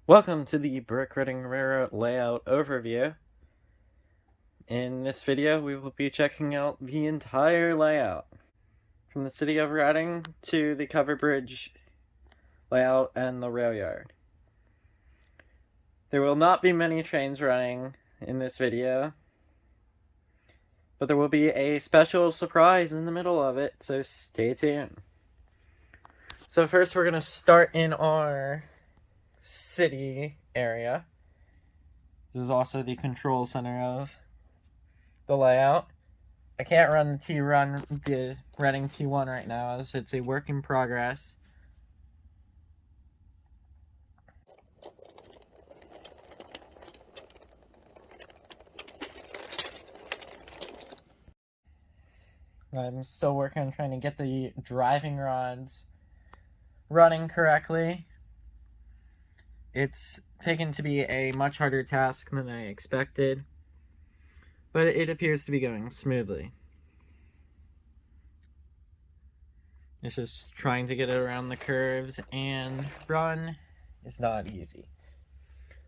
Welcome to the Brick Reading Railroad layout overview. In this video, we will be checking out the entire layout, from the city of Reading to the covered bridge layout and the rail yard. There will not be many trains running in this video, but there will be a special surprise in the middle of it, so stay tuned. So first we're going to start in our city area. This is also the control center of the layout. I can't run the Reading T1 right now as it's a work in progress. I'm still working on trying to get the driving rods running correctly. It's taken to be a much harder task than I expected, but it appears to be going smoothly. It's just trying to get it around the curves and run is not easy.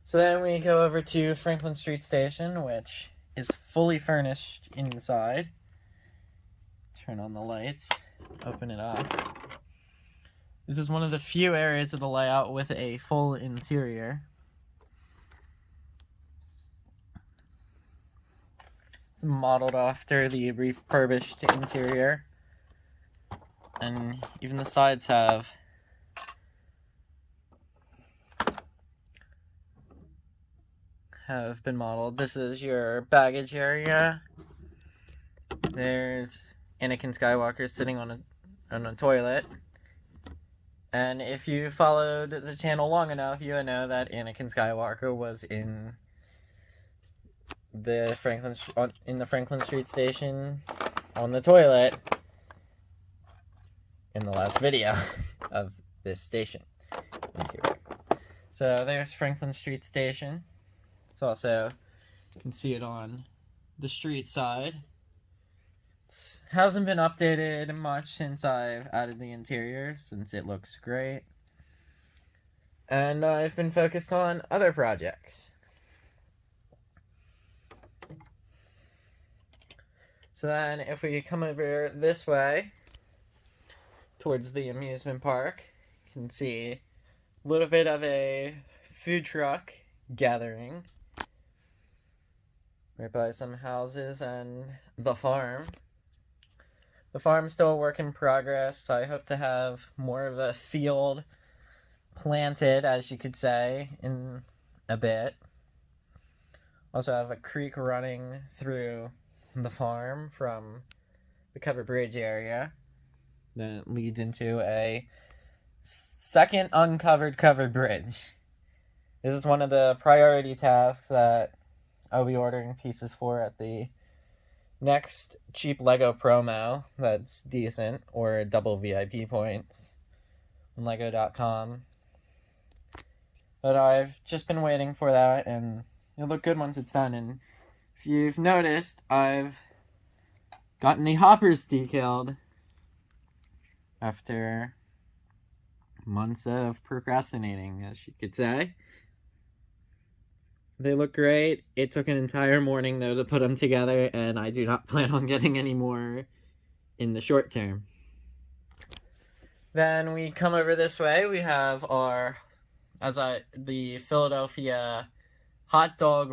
So then we go over to Franklin Street Station, which is fully furnished inside. Turn on the lights, open it up. This is one of the few areas of the layout with a full interior. It's modeled after the refurbished interior. And even the sides have been modeled. This is your baggage area. There's Anakin Skywalker sitting on a toilet. And if you followed the channel long enough, you would know that Anakin Skywalker was in the Franklin Street Station on the toilet in the last video of this station. So there's Franklin Street Station. It's also, you can see it on the street side. It hasn't been updated much since I've added the interior, since it looks great. And I've been focused on other projects. So then if we come over this way, towards the amusement park, you can see a little bit of a food truck gathering right by some houses and the farm. The farm's still a work in progress, so I hope to have more of a field planted, as you could say, in a bit. Also have a creek running through the farm from the covered bridge area that leads into a second uncovered covered bridge. This is one of the priority tasks that I'll be ordering pieces for at the next cheap Lego promo that's decent, or double VIP points on Lego.com. But I've just been waiting for that, and it'll look good once it's done. And if you've noticed, I've gotten the hoppers decaled after months of procrastinating, as you could say. They look great. It took an entire morning, though, to put them together, and I do not plan on getting any more in the short term. Then we come over this way. We have the Philadelphia hot dog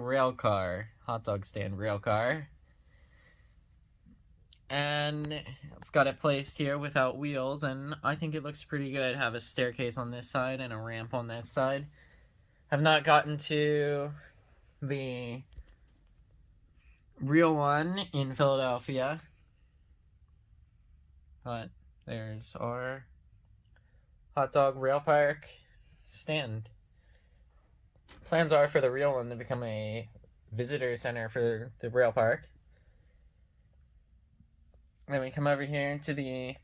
stand rail car. And I've got it placed here without wheels, and I think it looks pretty good. Have a staircase on this side and a ramp on that side. Have not gotten to the real one in Philadelphia, but there's our hot dog rail park stand. Plans are for the real one to become a visitor center for the rail park. Then we come over here to the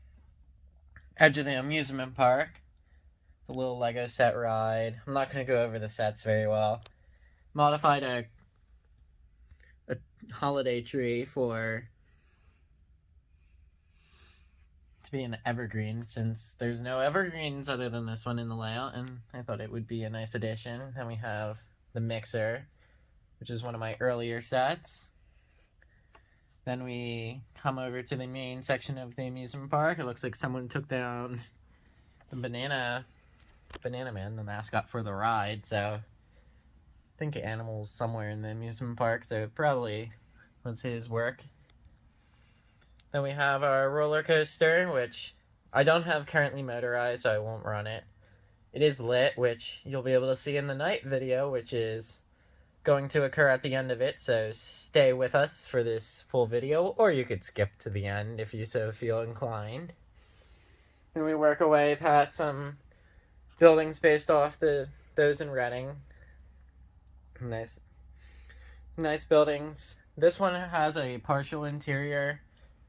edge of the amusement park, the little Lego set ride. I'm not going to go over the sets very well. Modified a holiday tree to be an evergreen, since there's no evergreens other than this one in the layout, and I thought it would be a nice addition. Then we have the mixer, which is one of my earlier sets. Then we come over to the main section of the amusement park. It looks like someone took down the Banana Man, the mascot for the ride, so I think Animal's somewhere in the amusement park, so it probably was his work. Then we have our roller coaster, which I don't have currently motorized, so I won't run it. It is lit, which you'll be able to see in the night video, which is going to occur at the end of it, so stay with us for this full video, or you could skip to the end if you so feel inclined. Then we work our way past some buildings based off those in Reading. Nice buildings. This one has a partial interior.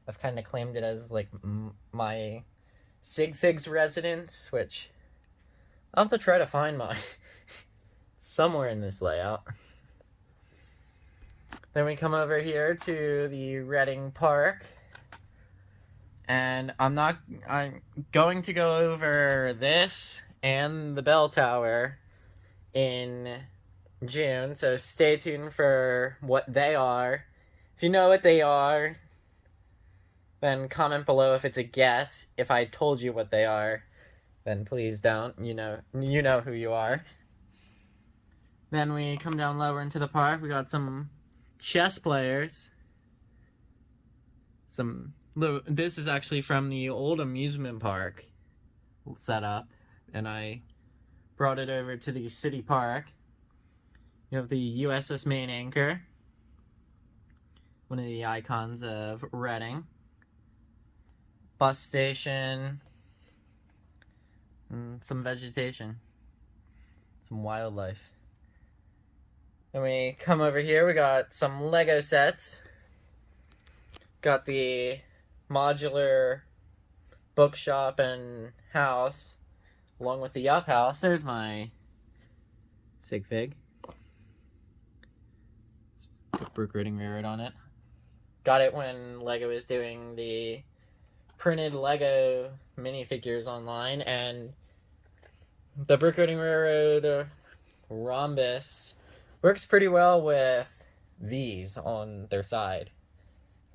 I've kind of claimed it as like my Sig Figs residence, which I'll have to try to find mine somewhere in this layout. Then we come over here to the Reading Park, and I'm going to go over this and the bell tower in June, so stay tuned for what they are. If you know what they are, then comment below if it's a guess. If I told you what they are, then please don't. You know who you are. Then we come down lower into the park. We got some chess players. This is actually from the old amusement park setup, and I brought it over to the city park. You have the USS Main Anchor, one of the icons of Reading. Bus station, and some vegetation, some wildlife. Then we come over here, we got some Lego sets. Got the modular bookshop and house, along with the up house. There's my Sig Fig. Put Brooke Reading Railroad on it. Got it when Lego was doing the printed Lego minifigures online, and the Brooke Reading Railroad rhombus works pretty well with these on their side.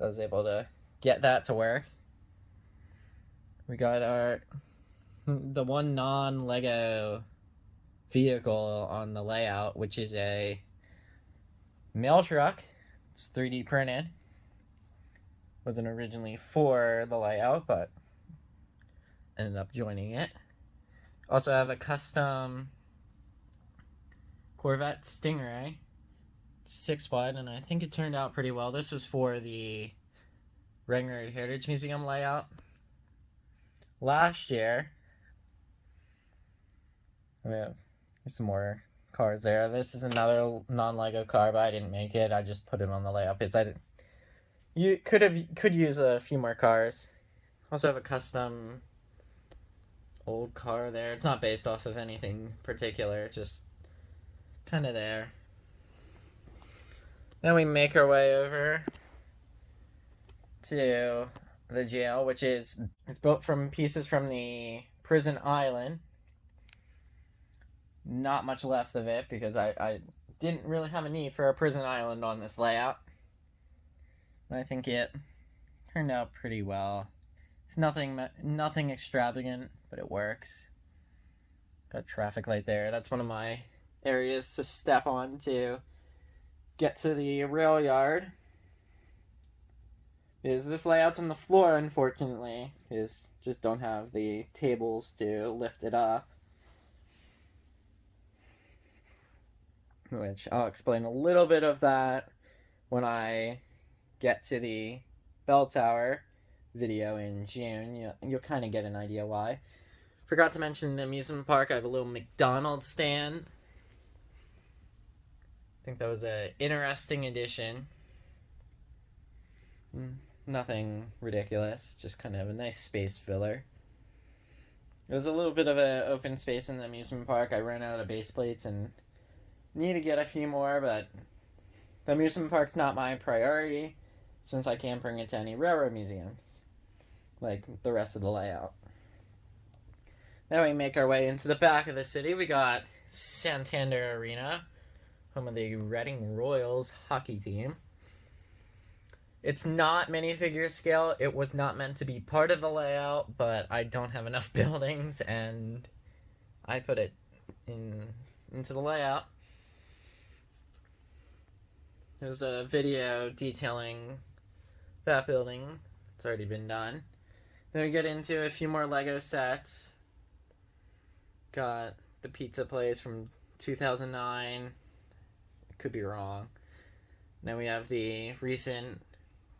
I was able to get that to work. We got the one non-Lego vehicle on the layout, which is a mail truck. It's 3D printed. Wasn't originally for the layout, but ended up joining it. Also have a custom Corvette Stingray 6 wide, and I think it turned out pretty well. This was for the Reading Heritage Museum layout last year. We have some more cars there. This is another non-Lego car, but I didn't make it. I just put it on the layout because you could use a few more cars. Also have a custom old car there. It's not based off of anything particular, it's just kind of there. Then we make our way over to the jail, which it's built from pieces from the prison island. Not much left of it because I didn't really have a need for a prison island on this layout. But I think it turned out pretty well. It's nothing extravagant, but it works. Got a traffic light there. That's one of my areas to step on to get to the rail yard. Because this layout's on the floor, unfortunately. Is just don't have the tables to lift it up. Which I'll explain a little bit of that when I get to the bell tower video in June. You'll kind of get an idea why. Forgot to mention the amusement park. I have a little McDonald's stand. I think that was an interesting addition. Nothing ridiculous, just kind of a nice space filler. It was a little bit of an open space in the amusement park. I ran out of base plates and need to get a few more, but the amusement park's not my priority since I can't bring it to any railroad museums. like the rest of the layout. Then we make our way into the back of the city. We got Santander Arena, home of the Reading Royals hockey team. It's not minifigure scale. It was not meant to be part of the layout, but I don't have enough buildings, and I put it into the layout. There's a video detailing that building. It's already been done. Then we get into a few more Lego sets. Got the pizza place from 2009. Could be wrong. Then we have the recent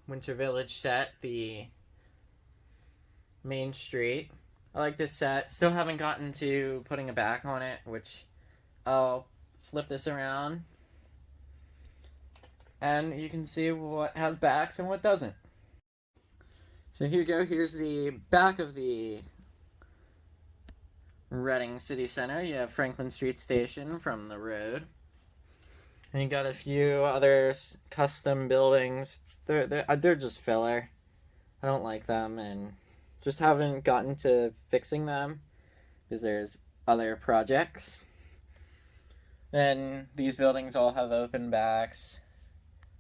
Winter Village set, the Main Street. I like this set. Still haven't gotten to putting a back on it, which I'll flip this around. And you can see what has backs and what doesn't. So here you go. Here's the back of the Reading City Center. You have Franklin Street Station from the road. And you got a few other custom buildings. They're just filler. I don't like them, and just haven't gotten to fixing them because there's other projects. Then these buildings all have open backs.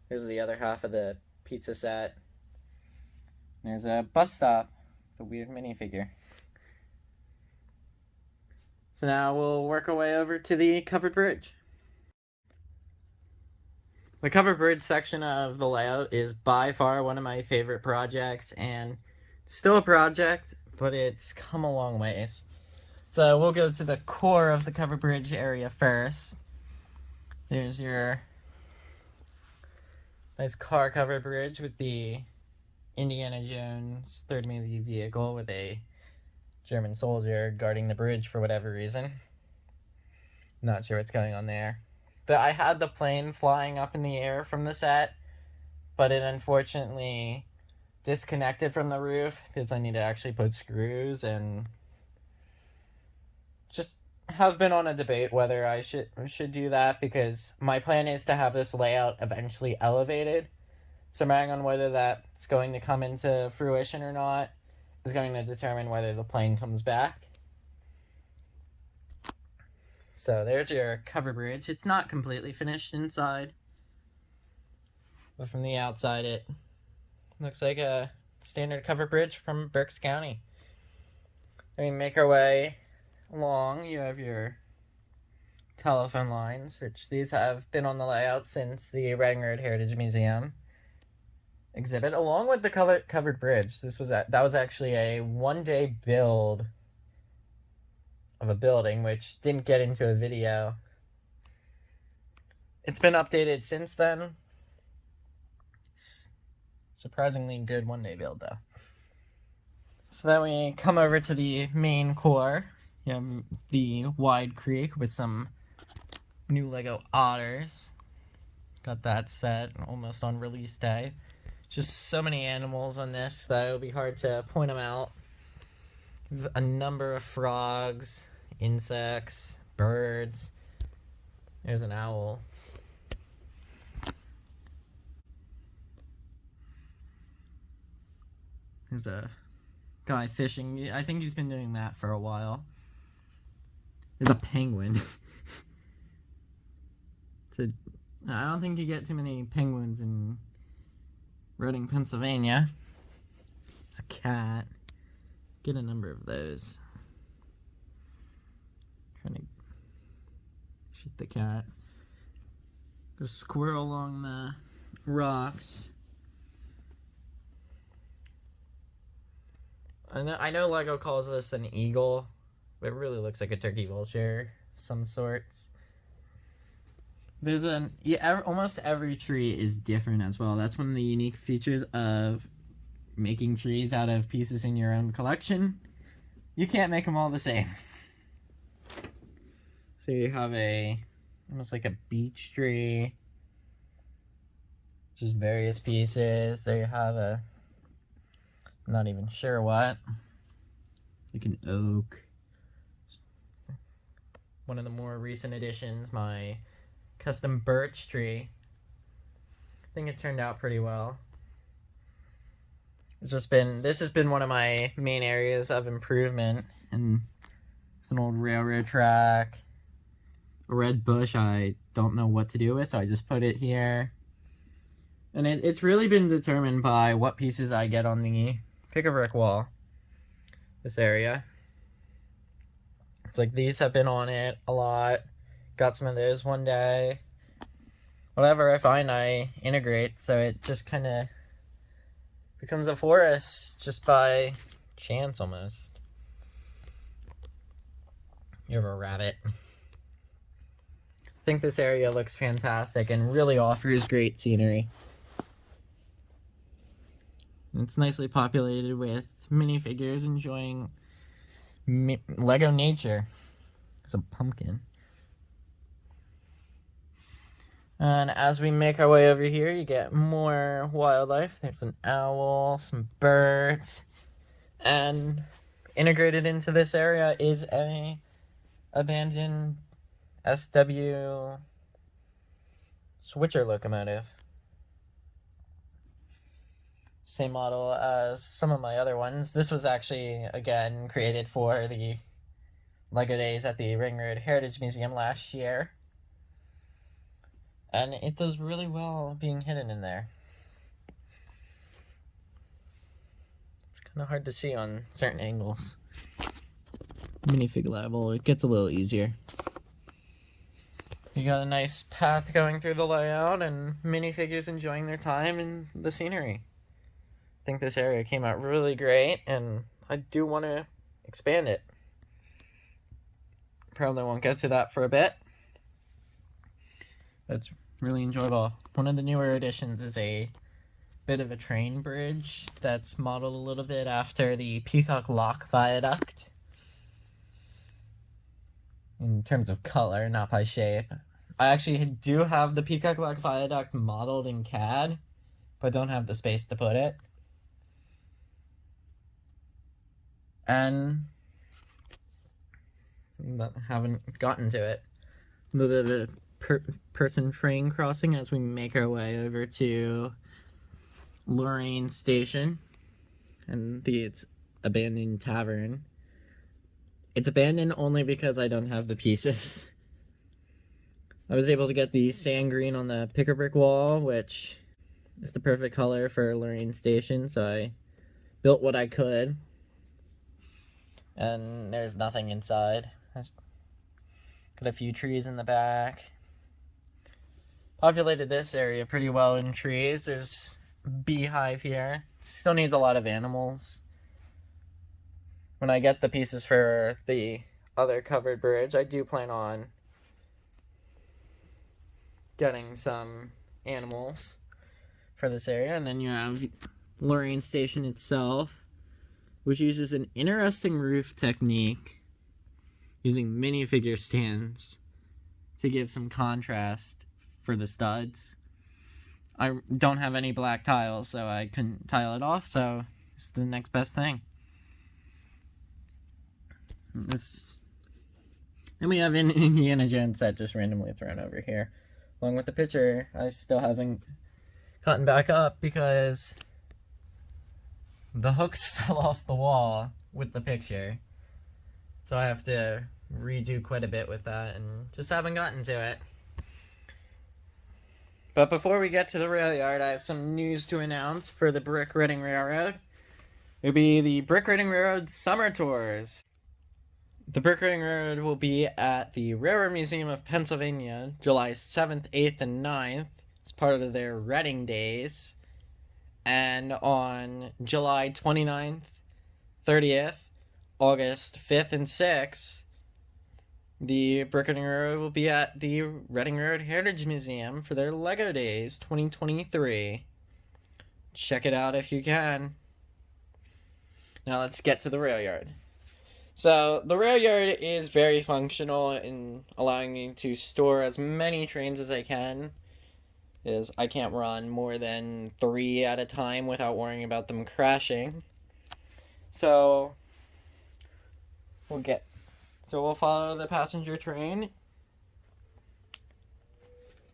Here's the other half of the pizza set. There's a bus stop with a weird minifigure. So now we'll work our way over to the covered bridge. The covered bridge section of the layout is by far one of my favorite projects, and still a project, but it's come a long ways. So we'll go to the core of the covered bridge area first. There's your nice car covered bridge with the Indiana Jones third movie vehicle with a German soldier guarding the bridge for whatever reason. Not sure what's going on there. But I had the plane flying up in the air from the set, but it unfortunately disconnected from the roof because I need to actually put screws, and just have been on a debate whether I should do that, because my plan is to have this layout eventually elevated. So depending on whether that's going to come into fruition or not is going to determine whether the plane comes back. So there's your cover bridge. It's not completely finished inside, but from the outside it looks like a standard cover bridge from Berks County. And we make our way along. You have your telephone lines, which these have been on the layout since the Reading Road Heritage Museum exhibit, along with the covered bridge. That was actually a one-day build of a building, which didn't get into a video. It's been updated since then. Surprisingly good one-day build, though. So then we come over to the main core. You have the wide creek with some new Lego otters. Got that set almost on release day. Just so many animals on this that it'll be hard to point them out. A number of frogs, insects, birds. There's an owl. There's a guy fishing. I think he's been doing that for a while. There's a penguin. I don't think you get too many penguins in Reading, Pennsylvania. It's a cat. Get a number of those. Trying to shoot the cat. Go squirrel along the rocks. I know Lego calls this an eagle, but it really looks like a turkey vulture of some sorts. There's almost every tree is different as well. That's one of the unique features of making trees out of pieces in your own collection. You can't make them all the same. So you have almost like a beech tree. Just various pieces. There you have I'm not even sure what. Like an oak. One of the more recent additions, my custom birch tree. I think it turned out pretty well. This has been one of my main areas of improvement. And it's an old railroad track, a red bush I don't know what to do with, so I just put it here. And it's really been determined by what pieces I get on the pick-a-brick wall. This area. It's like these have been on it a lot. Got some of those one day. Whatever I find, I integrate, so it just kind of becomes a forest just by chance almost. You have a rabbit. I think this area looks fantastic and really offers great scenery. It's nicely populated with minifigures enjoying Lego nature. It's a pumpkin. And as we make our way over here, you get more wildlife. There's an owl, some birds, and integrated into this area is a abandoned SW switcher locomotive. Same model as some of my other ones. This was actually, again, created for the LEGO Days at the Ring Road Heritage Museum last year. And it does really well being hidden in there. It's kind of hard to see on certain angles. Minifig level, it gets a little easier. You got a nice path going through the layout and minifigures enjoying their time in the scenery. I think this area came out really great, and I do want to expand it. Probably won't get to that for a bit. That's really enjoyable. One of the newer additions is a bit of a train bridge that's modeled a little bit after the Peacock Lock Viaduct. In terms of color, not by shape. I actually do have the Peacock Lock Viaduct modeled in CAD, but don't have the space to put it. And haven't gotten to it. A little bit of person train crossing as we make our way over to Lorraine Station and its abandoned tavern. It's abandoned only because I don't have the pieces. I was able to get the sand green on the pick-a-brick wall, which is the perfect color for Lorraine Station, so I built what I could. And there's nothing inside. Got a few trees in the back. Populated this area pretty well in trees. There's a beehive here. Still needs a lot of animals. When I get the pieces for the other covered bridge, I do plan on getting some animals for this area. And then you have Lorraine Station itself, which uses an interesting roof technique using minifigure stands to give some contrast for the studs. I don't have any black tiles, so I couldn't tile it off, so it's the next best thing. Then we have an Indiana Jones set just randomly thrown over here. Along with the picture, I still haven't gotten back up because the hooks fell off the wall with the picture. So I have to redo quite a bit with that and just haven't gotten to it. But before we get to the rail yard, I have some news to announce for the Brick Reading Railroad. It'll be the Brick Reading Railroad Summer Tours. The Brick Reading Railroad will be at the Railroad Museum of Pennsylvania July 7th, 8th, and 9th as part of their Reading Days. And on July 29th, 30th, August 5th, and 6th, the Brick Reading Railroad will be at the Reading Road Heritage Museum for their LEGO Days 2023. Check it out if you can. Now let's get to the rail yard. So the rail yard is very functional in allowing me to store as many trains as I can. Is I can't run more than 3 at a time without worrying about them crashing. So we'll follow the passenger train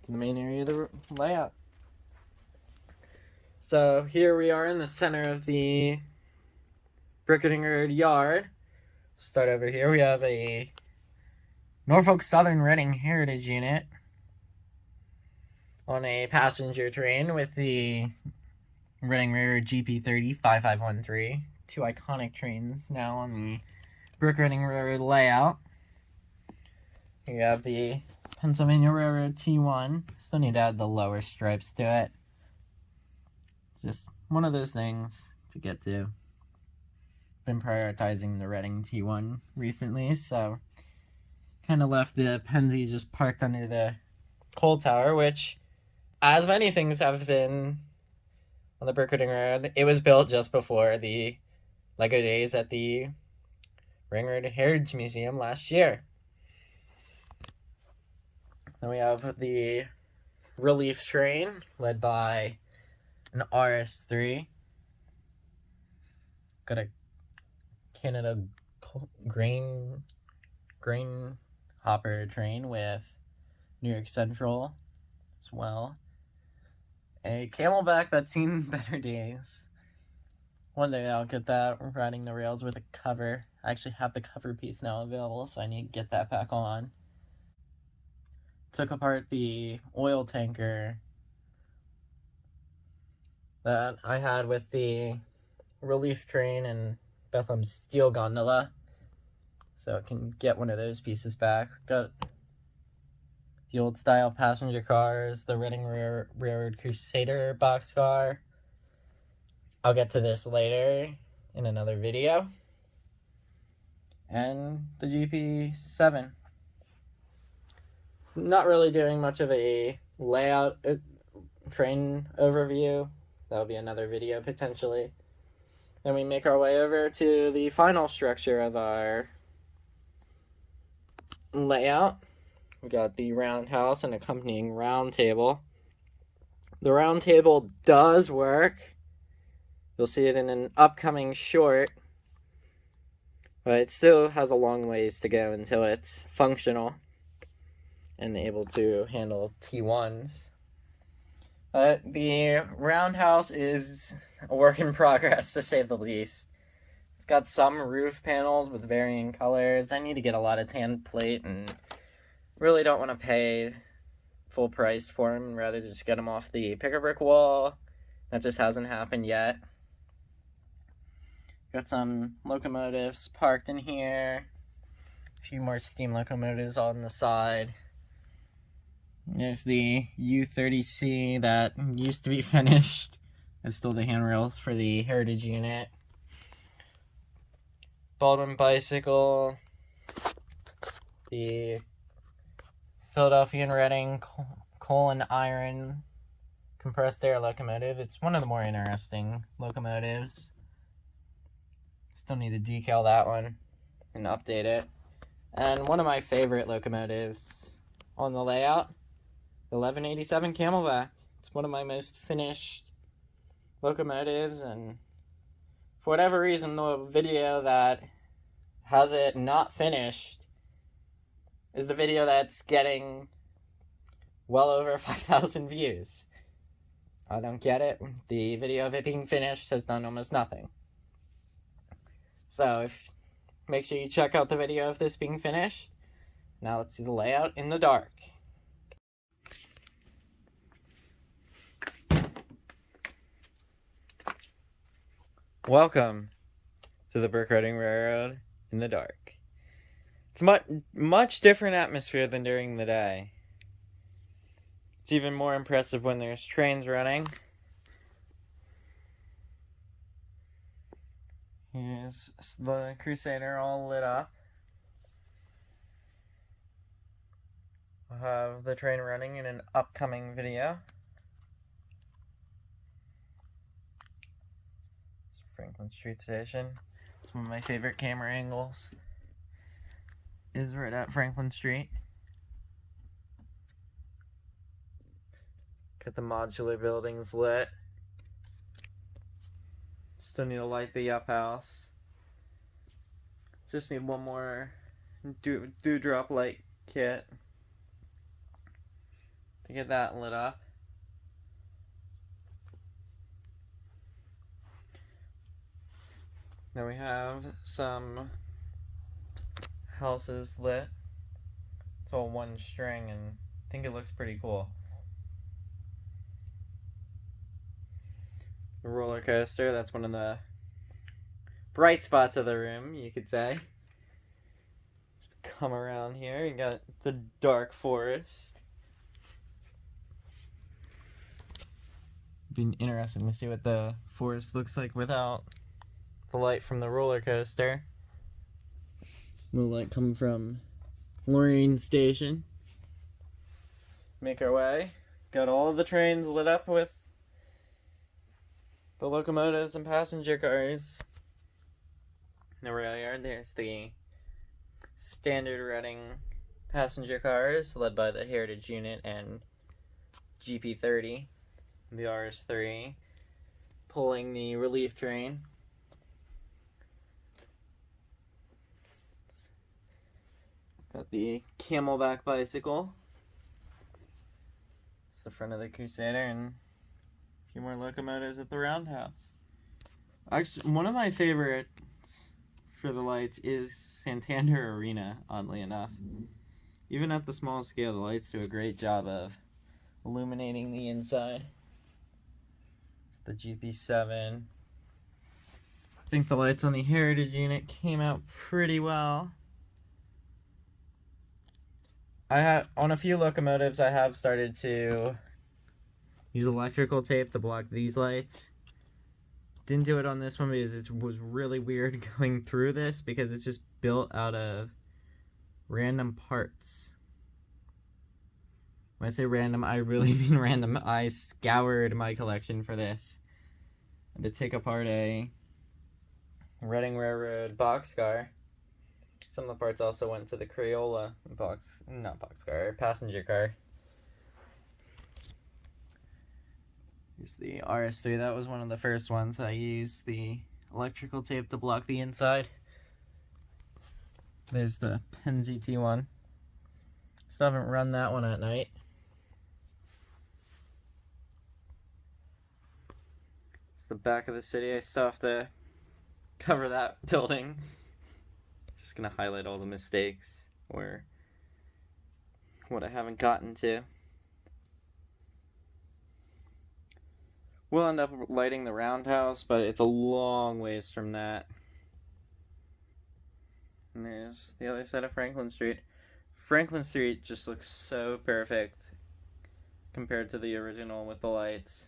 to the main area of the layout. So here we are in the center of the Bricketting yard. Start over here. We have a Norfolk Southern Reading Heritage Unit on a passenger train with the Reading Railroad GP30 5513. Two iconic trains now on the Bricketting Railroad layout. You have the Pennsylvania Railroad T1. Still need to add the lower stripes to it. Just one of those things to get to. Been prioritizing the Reading T1 recently, so kind of left the Pennsy just parked under the coal tower, which, as many things have been on the Bricketting Road, it was built just before the Lego Days at the Ring Road Heritage Museum last year. Then we have the relief train led by an RS3. Got a Canada grain hopper train with New York Central as well. A Camelback that's seen better days. One day I'll get that riding the rails with a cover. I actually have the cover piece now available, so I need to get that back on. Took apart the oil tanker that I had with the relief train and Bethlehem's steel gondola, so I can get one of those pieces back. Got the old style passenger cars, the Reading Railroad Crusader boxcar. I'll get to this later in another video. And the GP7. Not really doing much of a layout train overview. That'll be another video potentially. Then we make our way over to the final structure of our layout. We got the roundhouse and accompanying round table. The round table does work. You'll see it in an upcoming short, but it still has a long ways to go until it's functional and able to handle T1s. The roundhouse is a work in progress, to say the least. It's got some roof panels with varying colors. I need to get a lot of tan plate and really don't want to pay full price for them. Rather just get them off the pick-a-brick wall. That just hasn't happened yet. Got some locomotives parked in here. A few more steam locomotives on the side. There's the U30C that used to be finished. There's still the handrails for the Heritage Unit. Baldwin bicycle. The Philadelphia and Reading coal and iron compressed air locomotive. It's one of the more interesting locomotives. Still need to decal that one and update it. And one of my favorite locomotives on the layout, the 1187 Camelback. It's one of my most finished locomotives, and for whatever reason, the video that has it not finished is the video that's getting well over 5,000 views. I don't get it. The video of it being finished has done almost nothing. So, make sure you check out the video of this being finished. Now let's see the layout in the dark. Welcome to the Bricketting Railroad in the dark. It's much different atmosphere than during the day. It's even more impressive when there's trains running. Here's the Crusader all lit up. We'll have the train running in an upcoming video. Franklin Street Station. It's one of my favorite camera angles. Is right at Franklin Street. Got the modular buildings lit. Still need to light the up house. Just need one more dewdrop light kit to get that lit up. Then we have some houses lit. It's all one string, and I think it looks pretty cool. The roller coaster, that's one of the bright spots of the room, you could say. Come around here, you got the dark forest. It'd be interesting to see what the forest looks like without the light from the roller coaster. The light coming from Lorraine Station. Make our way. Got all of the trains lit up with the locomotives and passenger cars. In the rail yard, there's the standard Reading passenger cars led by the Heritage Unit and GP30, the RS3, pulling the relief train. Got the Camelback bicycle. It's the front of the Crusader, and a few more locomotives at the Roundhouse. Actually, one of my favorites for the lights is Santander Arena, oddly enough. Even at the small scale, the lights do a great job of illuminating the inside. It's the GP7. I think the lights on the Heritage Unit came out pretty well. On a few locomotives, I have started to use electrical tape to block these lights. Didn't do it on this one because it was really weird going through this because it's just built out of random parts. When I say random, I really mean random. I scoured my collection for this. I had to take apart a Reading Railroad boxcar. Some of the parts also went to the Crayola passenger car. Here's the RS3. That was one of the first ones. I used the electrical tape to block the inside. There's the Penn ZT1. Still haven't run that one at night. It's the back of the city. I still have to cover that building. Just gonna highlight all the mistakes or what I haven't gotten to. We'll end up lighting the Roundhouse, but it's a long ways from that. And there's the other side of Franklin Street. Franklin Street just looks so perfect compared to the original with the lights.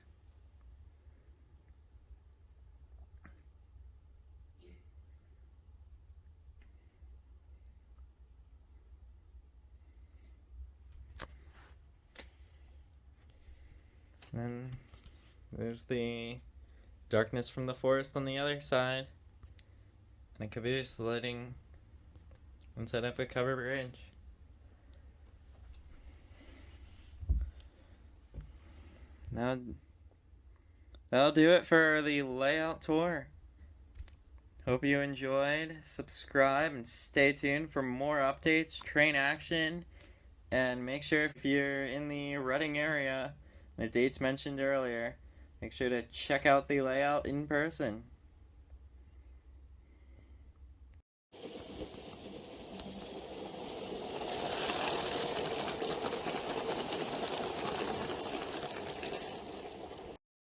And there's the darkness from the forest on the other side. And a caboose lighting inside of a covered bridge. Now, that'll do it for the layout tour. Hope you enjoyed. Subscribe and stay tuned for more updates, train action, and make sure if you're in the Reading area, the dates mentioned earlier, make sure to check out the layout in person.